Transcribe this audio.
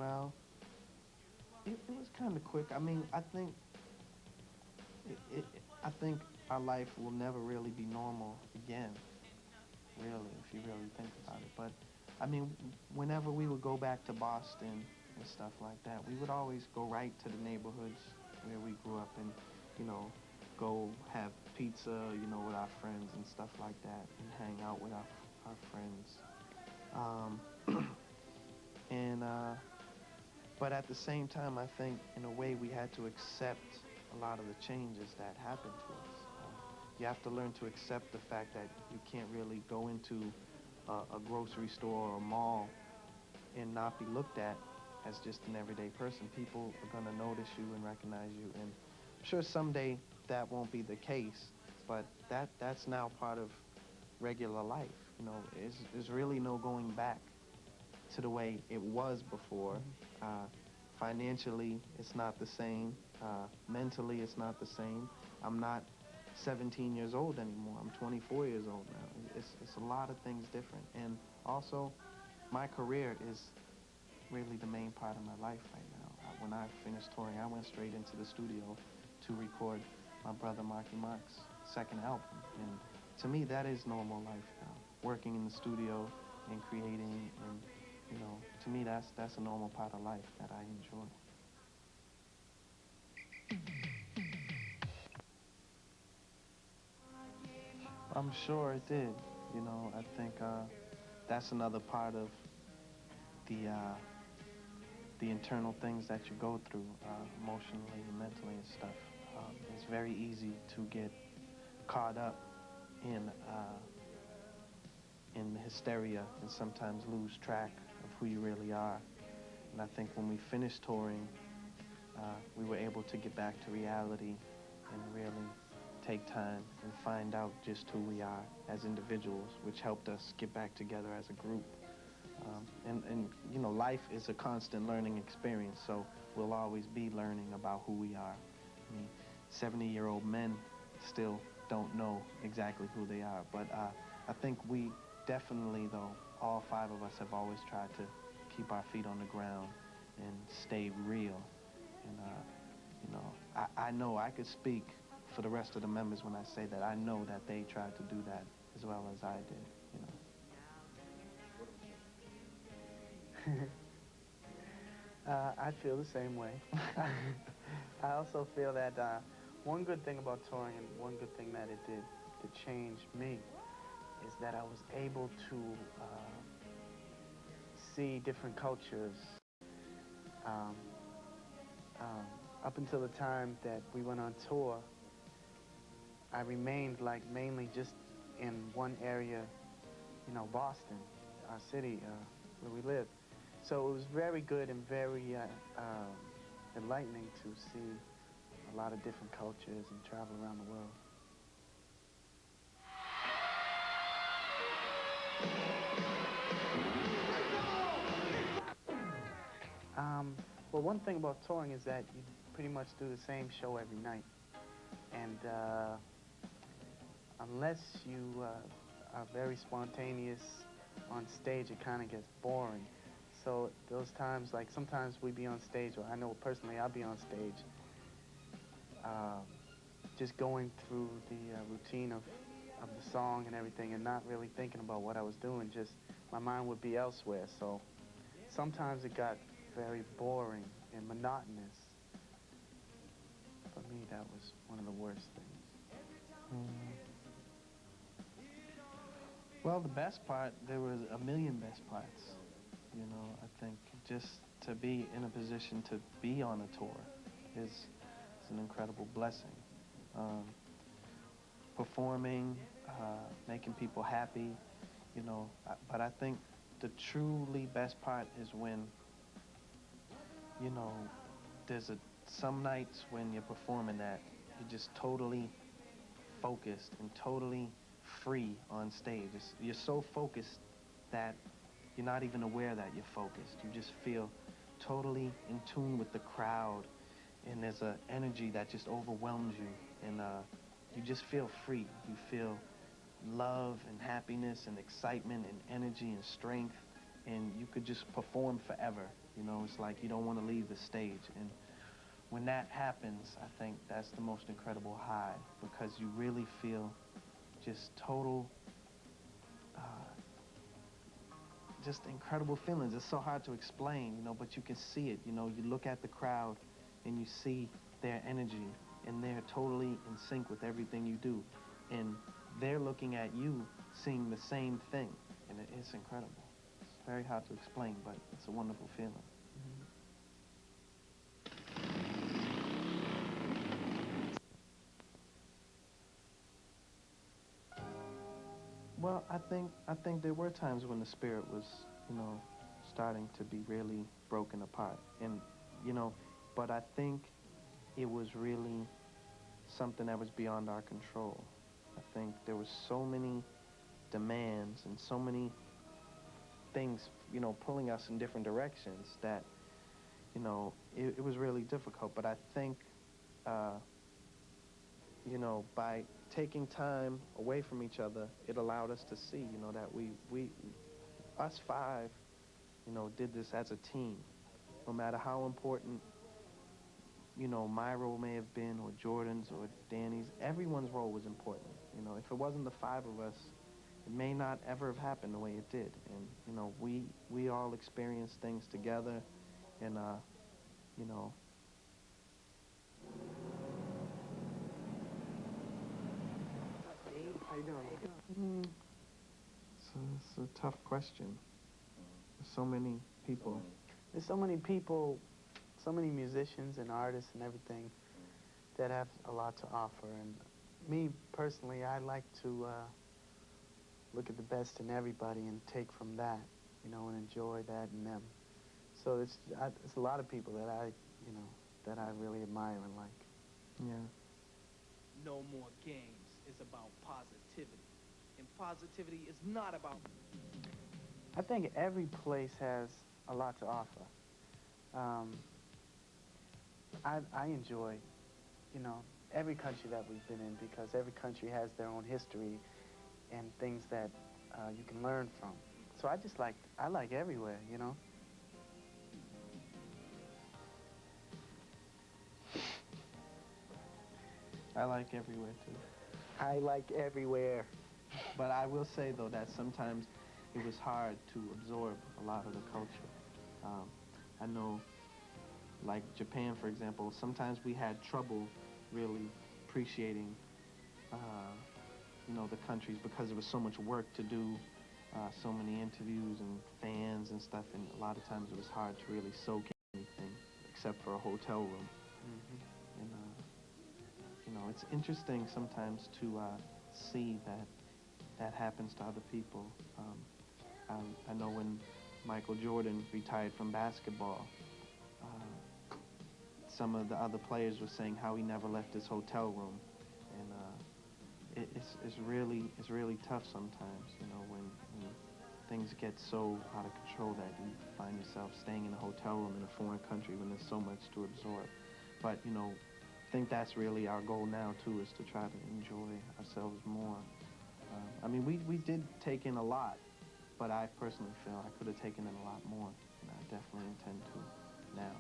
Well, it was kind of quick. I mean, I think our life will never really be normal again, really, if you really think about it. But I mean, whenever we would go back to Boston and stuff like that, we would always go right to the neighborhoods where we grew up and, you know, go have pizza, you know, with our friends and stuff like that, and hang out with our friends. Um, and But at the same time, I think in a way we had to accept a lot of the changes that happened to us. You have to learn to accept the fact that you can't really go into a grocery store or a mall and not be looked at as just an everyday person. People are going to notice you and recognize you. And I'm sure someday that won't be the case, but that's now part of regular life. You know, there's really no going back to the way it was before. Financially, it's not the same. Mentally, it's not the same. I'm not 17 years old anymore. I'm 24 years old now. It's a lot of things different. And also, my career is really the main part of my life right now. When I finished touring, I went straight into the studio to record my brother Marky Mark's second album. And to me, that is normal life now. Working in the studio and creating and, you know, to me, that's a normal part of life that I enjoy. I'm sure it did. You know, I think that's another part of the uh, the internal things that you go through, emotionally and mentally and stuff. It's very easy to get caught up in uh, in hysteria and sometimes lose track of who you really are. And I think when we finished touring, we were able to get back to reality and really take time and find out just who we are as individuals, which helped us get back together as a group. And you know, life is a constant learning experience, so we'll always be learning about who we are. I mean, 70-year-old men still don't know exactly who they are, but I think we definitely, though, all five of us have always tried to keep our feet on the ground and stay real. And, you know, I know I could speak for the rest of the members when I say that I know that they tried to do that as well as I did, you know. I feel the same way. I also feel that one good thing about touring and one good thing that it did to change me is that I was able to see different cultures. Um, Up until the time that we went on tour, I remained like mainly just in one area, you know, Boston, our city, where we live. So it was very good and very enlightening to see a lot of different cultures and travel around the world. Well, one thing about touring is that you pretty much do the same show every night. And unless you are very spontaneous on stage, it kind of gets boring. So those times, like sometimes we be on stage, or I know personally I'll be on stage, uh, just going through the routine of the song and everything and not really thinking about what I was doing, just my mind would be elsewhere. So sometimes it got very boring and monotonous. For me, that was one of the worst things. Mm. Well, the best part, there was a million best parts. You know, I think just to be in a position to be on a tour is an incredible blessing. Um, Performing, making people happy, you know, but I think the truly best part is when, you know, some nights when you're performing that, you're just totally focused and totally free on stage. You're so focused that you're not even aware that you're focused. You just feel totally in tune with the crowd, and there's an energy that just overwhelms you, and you just feel free. You feel love and happiness and excitement and energy and strength, and you could just perform forever. You know, it's like you don't want to leave the stage. And when that happens, I think that's the most incredible high, because you really feel just total, uh, just incredible feelings. It's so hard to explain, you know, but you can see it. You know, you look at the crowd and you see their energy, and they're totally in sync with everything you do. And they're looking at you, seeing the same thing, and it's incredible. It's very hard to explain, but it's a wonderful feeling. Well, I think there were times when the spirit was, you know, starting to be really broken apart, and you know, but I think it was really something that was beyond our control. I think there was so many demands and so many things, you know, pulling us in different directions that, you know, it was really difficult. But I think, uh, you know, by taking time away from each other, it allowed us to see, you know, that us five, you know, did this as a team. No matter how important, you know, my role may have been, or Jordan's, or Danny's, everyone's role was important. You know, if it wasn't the five of us, it may not ever have happened the way it did. And, you know, we all experienced things together, and, you know. How you doing? It's a tough question. There's so many people. There's so many people, so many musicians and artists and everything that have a lot to offer. And me, personally, I like to look at the best in everybody and take from that, you know, and enjoy that in them. So it's a lot of people that you know, that I really admire and like. Yeah. No More Games is about positivity. And positivity is not about... I think every place has a lot to offer. I enjoy, you know, every country that we've been in, because every country has their own history and things that you can learn from. So I like everywhere, you know. I like everywhere, too. I like everywhere. But I will say, though, that sometimes it was hard to absorb a lot of the culture. I know, like Japan, for example, sometimes we had trouble really appreciating, you know, the countries, because there was so much work to do, so many interviews and fans and stuff, and a lot of times it was hard to really soak in anything except for a hotel room. And, you know, it's interesting sometimes to see that happens to other people. I know when Michael Jordan retired from basketball, some of the other players were saying how he never left his hotel room, and it's really tough sometimes, you know, when things get so out of control that you find yourself staying in a hotel room in a foreign country when there's so much to absorb. But, you know, I think that's really our goal now, too, is to try to enjoy ourselves more. I mean, we did take in a lot, but I personally feel I could have taken in a lot more, and I definitely intend to now.